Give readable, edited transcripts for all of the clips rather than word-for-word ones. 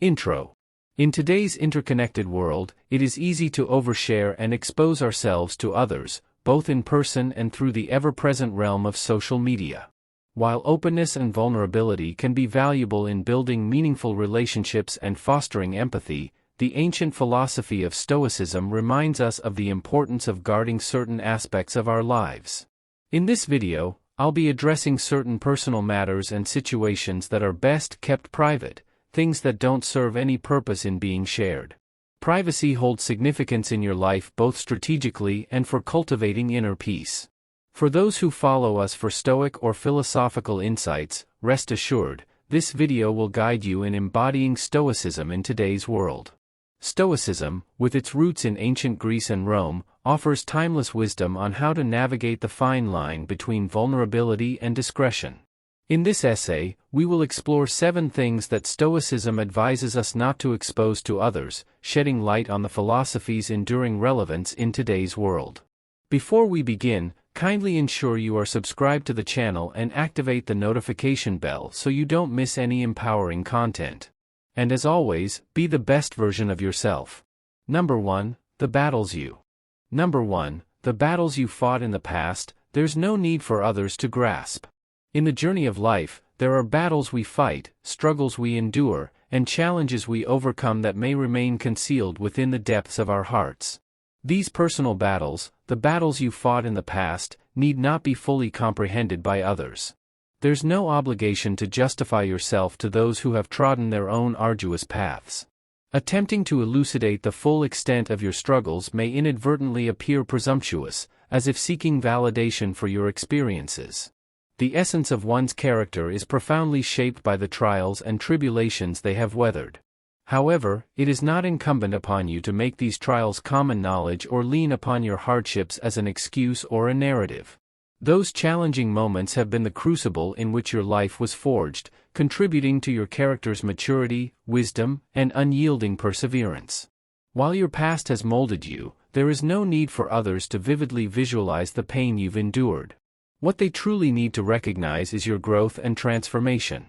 Intro. In today's interconnected world, it is easy to overshare and expose ourselves to others, both in person and through the ever-present realm of social media. While openness and vulnerability can be valuable in building meaningful relationships and fostering empathy, the ancient philosophy of Stoicism reminds us of the importance of guarding certain aspects of our lives. In this video, I'll be addressing certain personal matters and situations that are best kept private, things that don't serve any purpose in being shared. Privacy holds significance in your life both strategically and for cultivating inner peace. For those who follow us for Stoic or philosophical insights, rest assured, this video will guide you in embodying Stoicism in today's world. Stoicism, with its roots in ancient Greece and Rome, offers timeless wisdom on how to navigate the fine line between vulnerability and discretion. In this essay, we will explore 7 things that Stoicism advises us not to expose to others, shedding light on the philosophy's enduring relevance in today's world. Before we begin, kindly ensure you are subscribed to the channel and activate the notification bell so you don't miss any empowering content. And as always, be the best version of yourself. Number 1. The battles you fought in the past, there's no need for others to grasp. In the journey of life, there are battles we fight, struggles we endure, and challenges we overcome that may remain concealed within the depths of our hearts. These personal battles, the battles you fought in the past, need not be fully comprehended by others. There's no obligation to justify yourself to those who have trodden their own arduous paths. Attempting to elucidate the full extent of your struggles may inadvertently appear presumptuous, as if seeking validation for your experiences. The essence of one's character is profoundly shaped by the trials and tribulations they have weathered. However, it is not incumbent upon you to make these trials common knowledge or lean upon your hardships as an excuse or a narrative. Those challenging moments have been the crucible in which your life was forged, contributing to your character's maturity, wisdom, and unyielding perseverance. While your past has molded you, there is no need for others to vividly visualize the pain you've endured. What they truly need to recognize is your growth and transformation.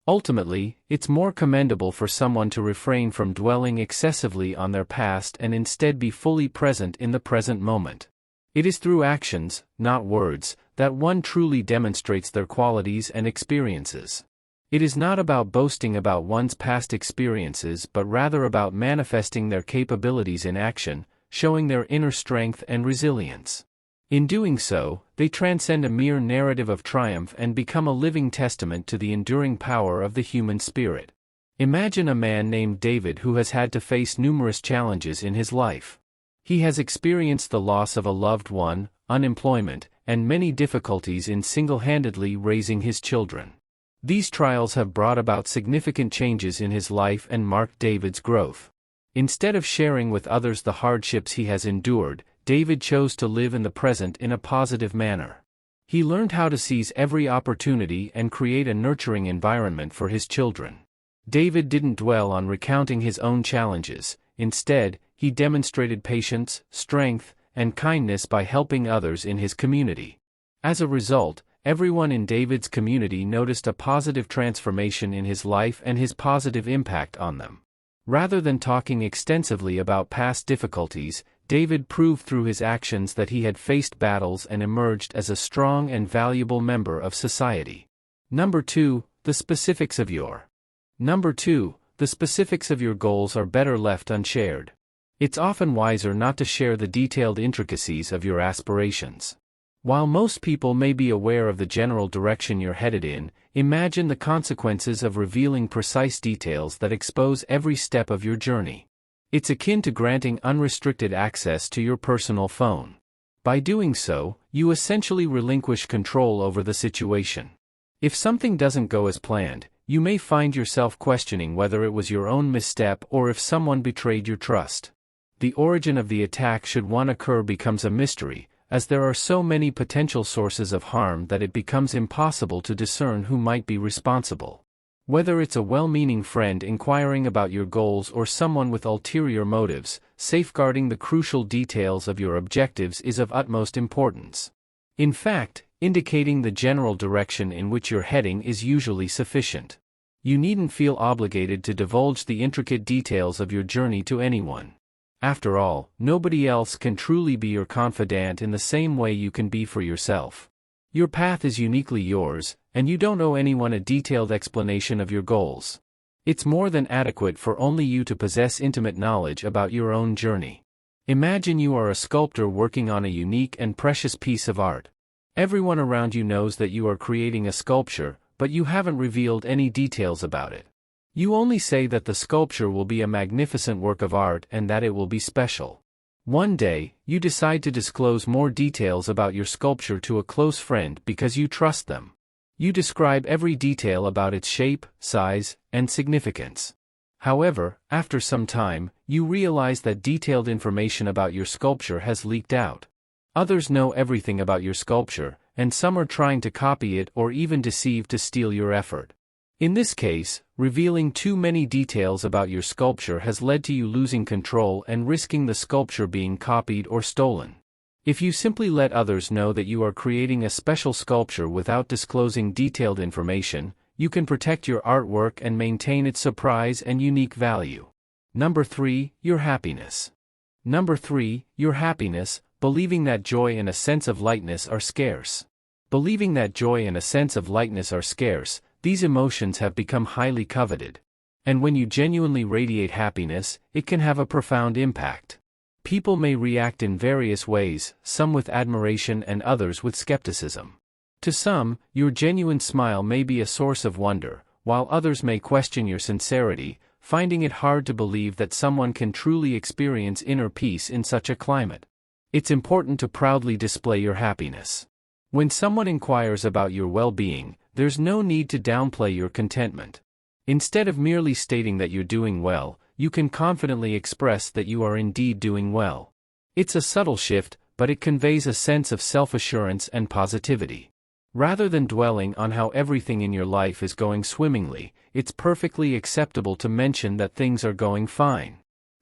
Ultimately, it's more commendable for someone to refrain from dwelling excessively on their past and instead be fully present in the present moment. It is through actions, not words, that one truly demonstrates their qualities and experiences. It is not about boasting about one's past experiences but rather about manifesting their capabilities in action, showing their inner strength and resilience. In doing so, they transcend a mere narrative of triumph and become a living testament to the enduring power of the human spirit. Imagine a man named David who has had to face numerous challenges in his life. He has experienced the loss of a loved one, unemployment, and many difficulties in single-handedly raising his children. These trials have brought about significant changes in his life and marked David's growth. Instead of sharing with others the hardships he has endured, David chose to live in the present in a positive manner. He learned how to seize every opportunity and create a nurturing environment for his children. David didn't dwell on recounting his own challenges. Instead, he demonstrated patience, strength, and kindness by helping others in his community. As a result, everyone in David's community noticed a positive transformation in his life and his positive impact on them. Rather than talking extensively about past difficulties, David proved through his actions that he had faced battles and emerged as a strong and valuable member of society. Number 2. The specifics of your goals are better left unshared. It's often wiser not to share the detailed intricacies of your aspirations. While most people may be aware of the general direction you're headed in, imagine the consequences of revealing precise details that expose every step of your journey. It's akin to granting unrestricted access to your personal phone. By doing so, you essentially relinquish control over the situation. If something doesn't go as planned, you may find yourself questioning whether it was your own misstep or if someone betrayed your trust. The origin of the attack, should one occur, becomes a mystery, as there are so many potential sources of harm that it becomes impossible to discern who might be responsible. Whether it's a well-meaning friend inquiring about your goals or someone with ulterior motives, safeguarding the crucial details of your objectives is of utmost importance. In fact, indicating the general direction in which you're heading is usually sufficient. You needn't feel obligated to divulge the intricate details of your journey to anyone. After all, nobody else can truly be your confidant in the same way you can be for yourself. Your path is uniquely yours, and you don't owe anyone a detailed explanation of your goals. It's more than adequate for only you to possess intimate knowledge about your own journey. Imagine you are a sculptor working on a unique and precious piece of art. Everyone around you knows that you are creating a sculpture, but you haven't revealed any details about it. You only say that the sculpture will be a magnificent work of art and that it will be special. One day, you decide to disclose more details about your sculpture to a close friend because you trust them. You describe every detail about its shape, size, and significance. However, after some time, you realize that detailed information about your sculpture has leaked out. Others know everything about your sculpture, and some are trying to copy it or even deceive to steal your effort. In this case, revealing too many details about your sculpture has led to you losing control and risking the sculpture being copied or stolen. If you simply let others know that you are creating a special sculpture without disclosing detailed information, you can protect your artwork and maintain its surprise and unique value. Number 3, your happiness. Number 3, your happiness, believing that joy and a sense of lightness are scarce. Believing that joy and a sense of lightness are scarce, these emotions have become highly coveted. And when you genuinely radiate happiness, it can have a profound impact. People may react in various ways, some with admiration and others with skepticism. To some, your genuine smile may be a source of wonder, while others may question your sincerity, finding it hard to believe that someone can truly experience inner peace in such a climate. It's important to proudly display your happiness. When someone inquires about your well-being, there's no need to downplay your contentment. Instead of merely stating that you're doing well, you can confidently express that you are indeed doing well. It's a subtle shift, but it conveys a sense of self-assurance and positivity. Rather than dwelling on how everything in your life is going swimmingly, it's perfectly acceptable to mention that things are going fine.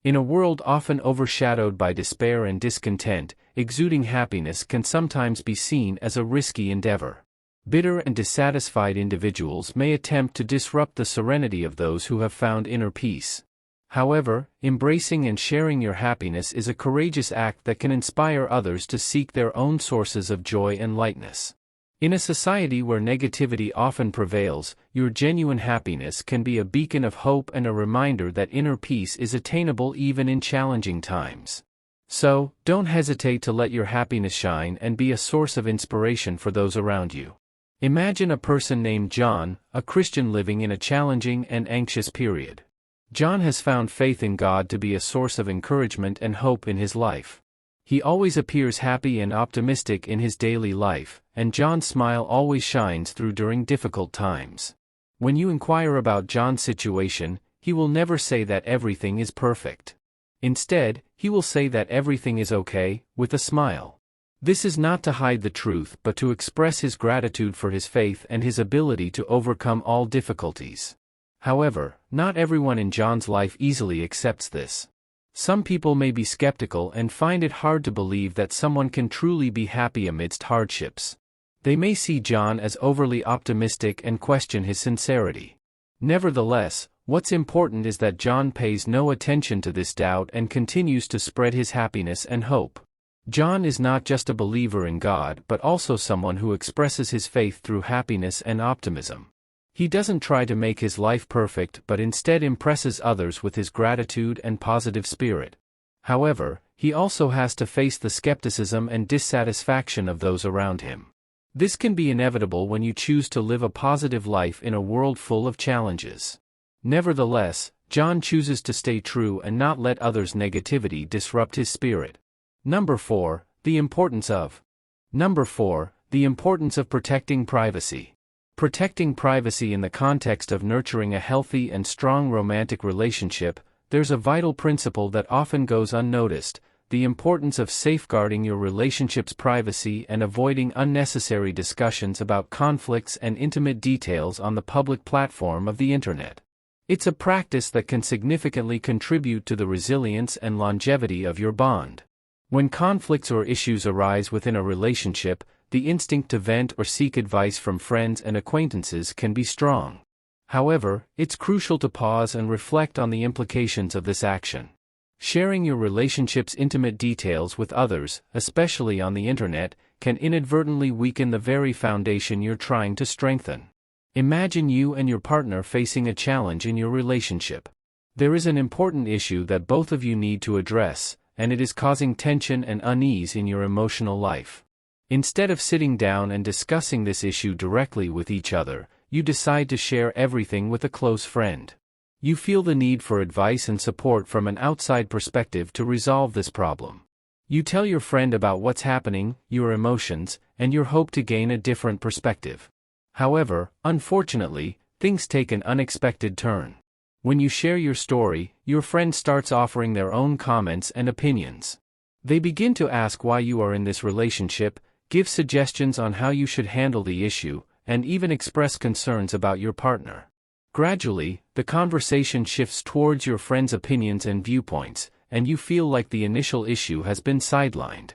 In a world often overshadowed by despair and discontent, exuding happiness can sometimes be seen as a risky endeavor. Bitter and dissatisfied individuals may attempt to disrupt the serenity of those who have found inner peace. However, embracing and sharing your happiness is a courageous act that can inspire others to seek their own sources of joy and lightness. In a society where negativity often prevails, your genuine happiness can be a beacon of hope and a reminder that inner peace is attainable even in challenging times. So, don't hesitate to let your happiness shine and be a source of inspiration for those around you. Imagine a person named John, a Christian living in a challenging and anxious period. John has found faith in God to be a source of encouragement and hope in his life. He always appears happy and optimistic in his daily life, and John's smile always shines through during difficult times. When you inquire about John's situation, he will never say that everything is perfect. Instead, he will say that everything is okay, with a smile. This is not to hide the truth but to express his gratitude for his faith and his ability to overcome all difficulties. However, not everyone in John's life easily accepts this. Some people may be skeptical and find it hard to believe that someone can truly be happy amidst hardships. They may see John as overly optimistic and question his sincerity. Nevertheless, what's important is that John pays no attention to this doubt and continues to spread his happiness and hope. John is not just a believer in God but also someone who expresses his faith through happiness and optimism. He doesn't try to make his life perfect but instead impresses others with his gratitude and positive spirit. However, he also has to face the skepticism and dissatisfaction of those around him. This can be inevitable when you choose to live a positive life in a world full of challenges. Nevertheless, John chooses to stay true and not let others' negativity disrupt his spirit. Number 4, the importance of protecting privacy. Protecting privacy in the context of nurturing a healthy and strong romantic relationship, there's a vital principle that often goes unnoticed: the importance of safeguarding your relationship's privacy and avoiding unnecessary discussions about conflicts and intimate details on the public platform of the internet. It's a practice that can significantly contribute to the resilience and longevity of your bond. When conflicts or issues arise within a relationship, the instinct to vent or seek advice from friends and acquaintances can be strong. However, it's crucial to pause and reflect on the implications of this action. Sharing your relationship's intimate details with others, especially on the internet, can inadvertently weaken the very foundation you're trying to strengthen. Imagine you and your partner facing a challenge in your relationship. There is an important issue that both of you need to address, and it is causing tension and unease in your emotional life. Instead of sitting down and discussing this issue directly with each other, you decide to share everything with a close friend. You feel the need for advice and support from an outside perspective to resolve this problem. You tell your friend about what's happening, your emotions, and your hope to gain a different perspective. However, unfortunately, things take an unexpected turn. When you share your story, your friend starts offering their own comments and opinions. They begin to ask why you are in this relationship, give suggestions on how you should handle the issue, and even express concerns about your partner. Gradually, the conversation shifts towards your friend's opinions and viewpoints, and you feel like the initial issue has been sidelined.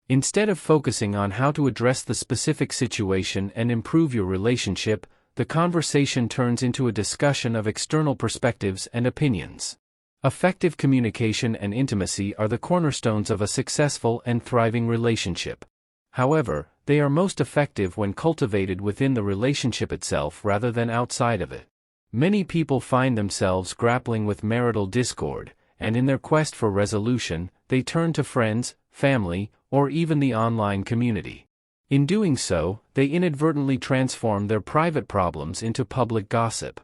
Instead of focusing on how to address the specific situation and improve your relationship, the conversation turns into a discussion of external perspectives and opinions. Effective communication and intimacy are the cornerstones of a successful and thriving relationship. However, they are most effective when cultivated within the relationship itself rather than outside of it. Many people find themselves grappling with marital discord, and in their quest for resolution, they turn to friends, family, or even the online community. In doing so, they inadvertently transform their private problems into public gossip.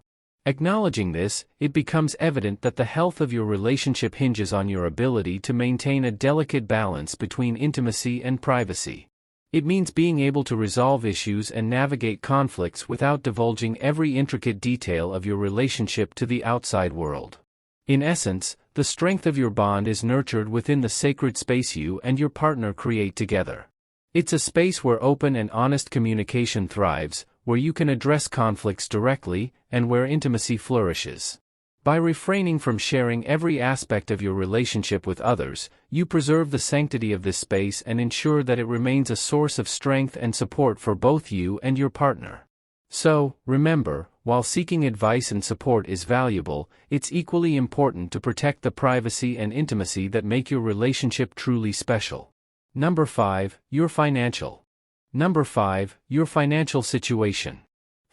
Acknowledging this, it becomes evident that the health of your relationship hinges on your ability to maintain a delicate balance between intimacy and privacy. It means being able to resolve issues and navigate conflicts without divulging every intricate detail of your relationship to the outside world. In essence, the strength of your bond is nurtured within the sacred space you and your partner create together. It's a space where open and honest communication thrives, where you can address conflicts directly, and where intimacy flourishes. By refraining from sharing every aspect of your relationship with others, you preserve the sanctity of this space and ensure that it remains a source of strength and support for both you and your partner. So, remember, while seeking advice and support is valuable, it's equally important to protect the privacy and intimacy that make your relationship truly special. Number 5, your financial. Number 5, your financial situation.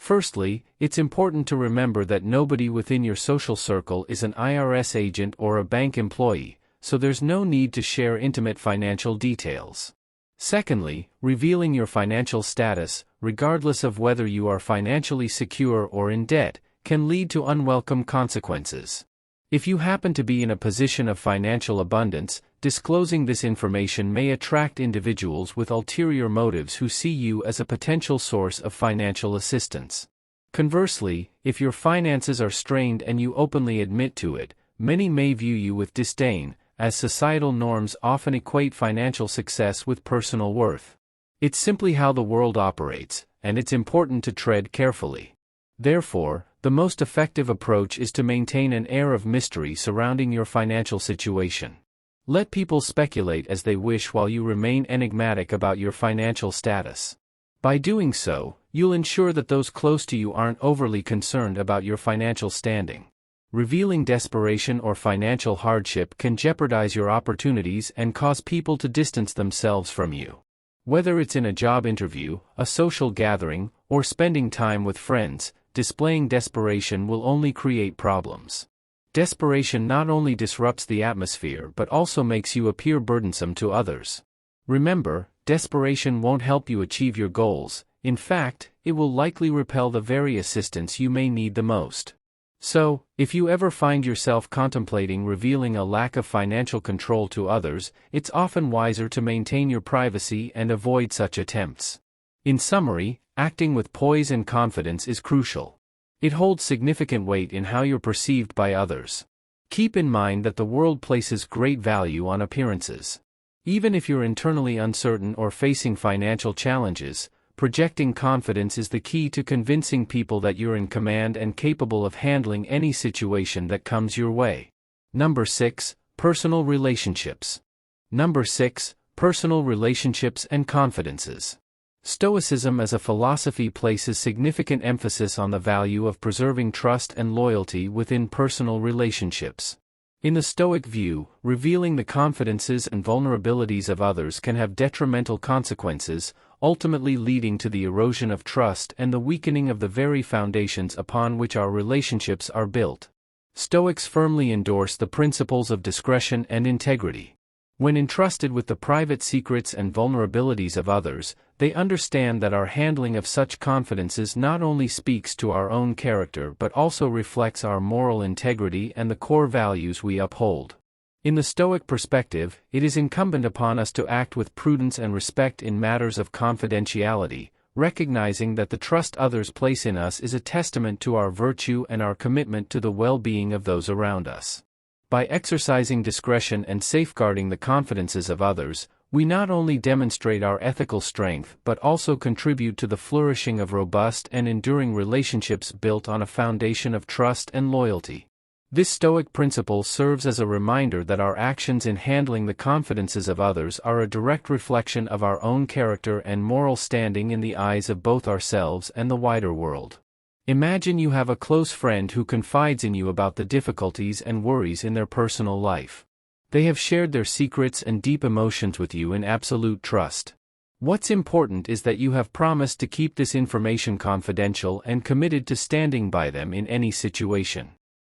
Firstly, it's important to remember that nobody within your social circle is an IRS agent or a bank employee, so there's no need to share intimate financial details. Secondly, revealing your financial status, regardless of whether you are financially secure or in debt, can lead to unwelcome consequences. If you happen to be in a position of financial abundance, disclosing this information may attract individuals with ulterior motives who see you as a potential source of financial assistance. Conversely, if your finances are strained and you openly admit to it, many may view you with disdain, as societal norms often equate financial success with personal worth. It's simply how the world operates, and it's important to tread carefully. Therefore, the most effective approach is to maintain an air of mystery surrounding your financial situation. Let people speculate as they wish while you remain enigmatic about your financial status. By doing so, you'll ensure that those close to you aren't overly concerned about your financial standing. Revealing desperation or financial hardship can jeopardize your opportunities and cause people to distance themselves from you. Whether it's in a job interview, a social gathering, or spending time with friends, displaying desperation will only create problems. Desperation not only disrupts the atmosphere but also makes you appear burdensome to others. Remember, desperation won't help you achieve your goals. In fact, it will likely repel the very assistance you may need the most. So, if you ever find yourself contemplating revealing a lack of financial control to others, it's often wiser to maintain your privacy and avoid such attempts. In summary, acting with poise and confidence is crucial. It holds significant weight in how you're perceived by others. Keep in mind that the world places great value on appearances. Even if you're internally uncertain or facing financial challenges, projecting confidence is the key to convincing people that you're in command and capable of handling any situation that comes your way. Number 6, personal relationships. Number 6, personal relationships and confidences. Stoicism as a philosophy places significant emphasis on the value of preserving trust and loyalty within personal relationships. In the Stoic view, revealing the confidences and vulnerabilities of others can have detrimental consequences, ultimately leading to the erosion of trust and the weakening of the very foundations upon which our relationships are built. Stoics firmly endorse the principles of discretion and integrity. When entrusted with the private secrets and vulnerabilities of others, they understand that our handling of such confidences not only speaks to our own character but also reflects our moral integrity and the core values we uphold. In the Stoic perspective, it is incumbent upon us to act with prudence and respect in matters of confidentiality, recognizing that the trust others place in us is a testament to our virtue and our commitment to the well-being of those around us. By exercising discretion and safeguarding the confidences of others, we not only demonstrate our ethical strength but also contribute to the flourishing of robust and enduring relationships built on a foundation of trust and loyalty. This Stoic principle serves as a reminder that our actions in handling the confidences of others are a direct reflection of our own character and moral standing in the eyes of both ourselves and the wider world. Imagine you have a close friend who confides in you about the difficulties and worries in their personal life. They have shared their secrets and deep emotions with you in absolute trust. What's important is that you have promised to keep this information confidential and committed to standing by them in any situation.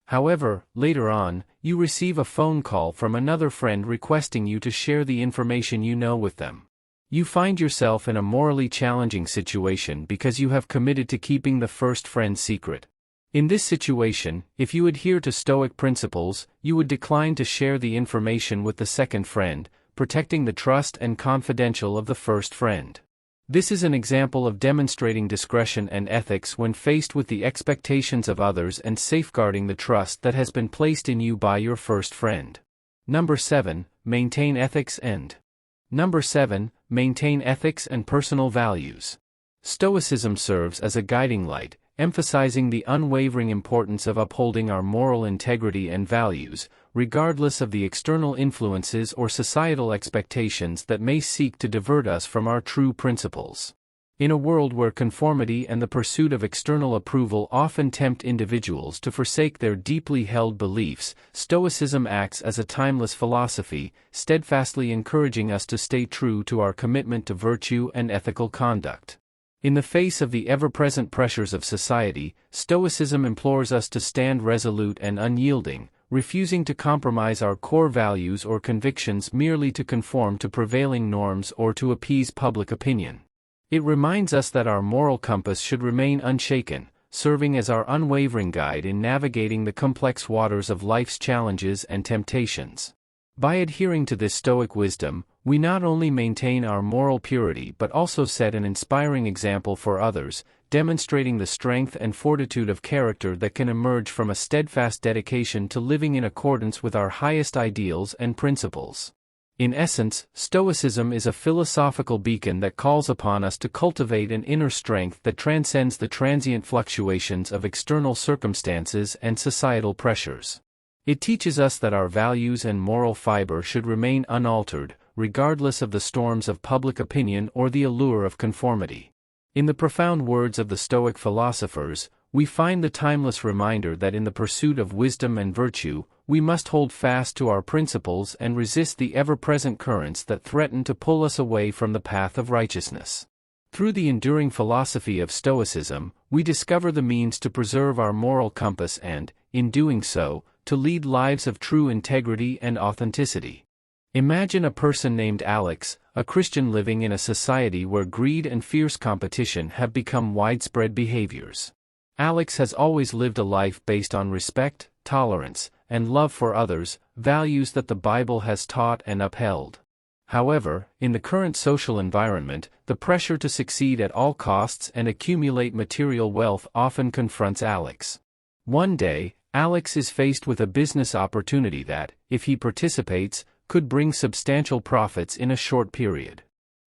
However, later on, you receive a phone call from another friend requesting you to share the information you know with them. You find yourself in a morally challenging situation because you have committed to keeping the first friend's secret. In this situation, if you adhere to Stoic principles, you would decline to share the information with the second friend, protecting the trust and confidential of the first friend. This is an example of demonstrating discretion and ethics when faced with the expectations of others and safeguarding the trust that has been placed in you by your first friend. Number 7. Maintain ethics and personal values. Stoicism serves as a guiding light, emphasizing the unwavering importance of upholding our moral integrity and values, regardless of the external influences or societal expectations that may seek to divert us from our true principles. In a world where conformity and the pursuit of external approval often tempt individuals to forsake their deeply held beliefs, Stoicism acts as a timeless philosophy, steadfastly encouraging us to stay true to our commitment to virtue and ethical conduct. In the face of the ever-present pressures of society, Stoicism implores us to stand resolute and unyielding, refusing to compromise our core values or convictions merely to conform to prevailing norms or to appease public opinion. It reminds us that our moral compass should remain unshaken, serving as our unwavering guide in navigating the complex waters of life's challenges and temptations. By adhering to this Stoic wisdom, we not only maintain our moral purity but also set an inspiring example for others, demonstrating the strength and fortitude of character that can emerge from a steadfast dedication to living in accordance with our highest ideals and principles. In essence, Stoicism is a philosophical beacon that calls upon us to cultivate an inner strength that transcends the transient fluctuations of external circumstances and societal pressures. It teaches us that our values and moral fiber should remain unaltered, regardless of the storms of public opinion or the allure of conformity. In the profound words of the Stoic philosophers, we find the timeless reminder that in the pursuit of wisdom and virtue, we must hold fast to our principles and resist the ever-present currents that threaten to pull us away from the path of righteousness. Through the enduring philosophy of Stoicism, we discover the means to preserve our moral compass and, in doing so, to lead lives of true integrity and authenticity. Imagine a person named Alex, a Christian living in a society where greed and fierce competition have become widespread behaviors. Alex has always lived a life based on respect, tolerance, and love for others, values that the Bible has taught and upheld. However, in the current social environment, the pressure to succeed at all costs and accumulate material wealth often confronts Alex. One day, Alex is faced with a business opportunity that, if he participates, could bring substantial profits in a short period.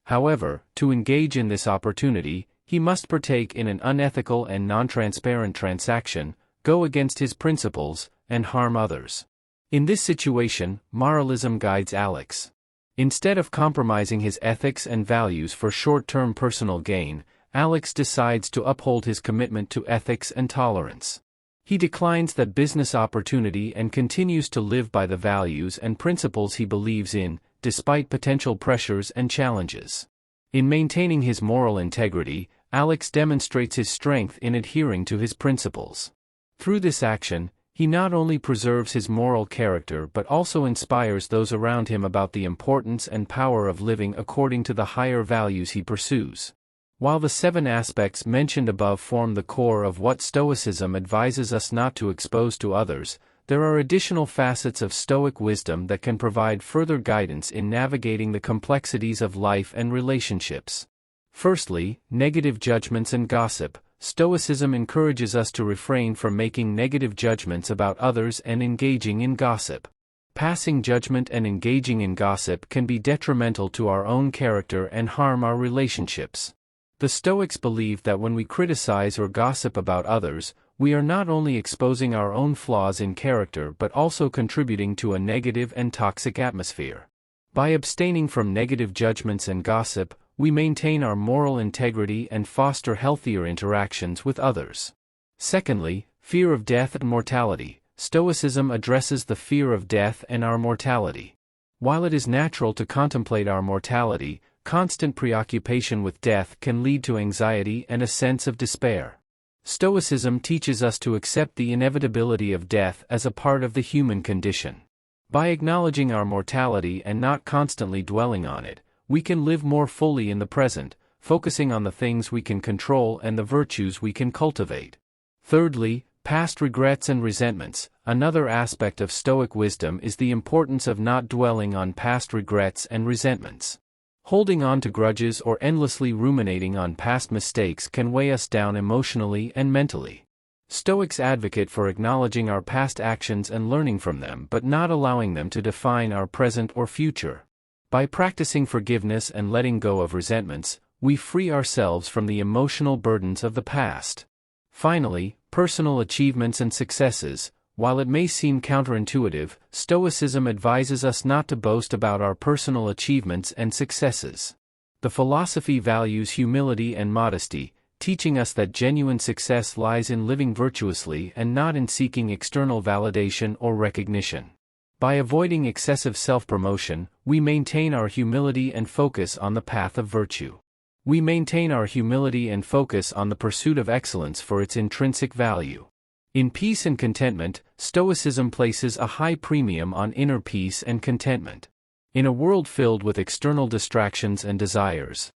However, to engage in this opportunity, he must partake in an unethical and non-transparent transaction, go against his principles, and harm others. In this situation, moralism guides Alex. Instead of compromising his ethics and values for short-term personal gain, Alex decides to uphold his commitment to ethics and tolerance. He declines that business opportunity and continues to live by the values and principles he believes in, despite potential pressures and challenges. In maintaining his moral integrity, Alex demonstrates his strength in adhering to his principles. Through this action, he not only preserves his moral character but also inspires those around him about the importance and power of living according to the higher values he pursues. While the 7 aspects mentioned above form the core of what Stoicism advises us not to expose to others, there are additional facets of Stoic wisdom that can provide further guidance in navigating the complexities of life and relationships. Firstly, negative judgments and gossip. Stoicism encourages us to refrain from making negative judgments about others and engaging in gossip. Passing judgment and engaging in gossip can be detrimental to our own character and harm our relationships. The Stoics believe that when we criticize or gossip about others, we are not only exposing our own flaws in character but also contributing to a negative and toxic atmosphere. By abstaining from negative judgments and gossip, we maintain our moral integrity and foster healthier interactions with others. Secondly, fear of death and mortality. Stoicism addresses the fear of death and our mortality. While it is natural to contemplate our mortality, constant preoccupation with death can lead to anxiety and a sense of despair. Stoicism teaches us to accept the inevitability of death as a part of the human condition. By acknowledging our mortality and not constantly dwelling on it, we can live more fully in the present, focusing on the things we can control and the virtues we can cultivate. Thirdly, past regrets and resentments. Another aspect of Stoic wisdom is the importance of not dwelling on past regrets and resentments. Holding on to grudges or endlessly ruminating on past mistakes can weigh us down emotionally and mentally. Stoics advocate for acknowledging our past actions and learning from them but not allowing them to define our present or future. By practicing forgiveness and letting go of resentments, we free ourselves from the emotional burdens of the past. Finally, personal achievements and successes. While it may seem counterintuitive, Stoicism advises us not to boast about our personal achievements and successes. The philosophy values humility and modesty, teaching us that genuine success lies in living virtuously and not in seeking external validation or recognition. By avoiding excessive self-promotion, we maintain our humility and focus on the path of virtue. We maintain our humility and focus on the pursuit of excellence for its intrinsic value. In peace and contentment, Stoicism places a high premium on inner peace and contentment. In a world filled with external distractions and desires,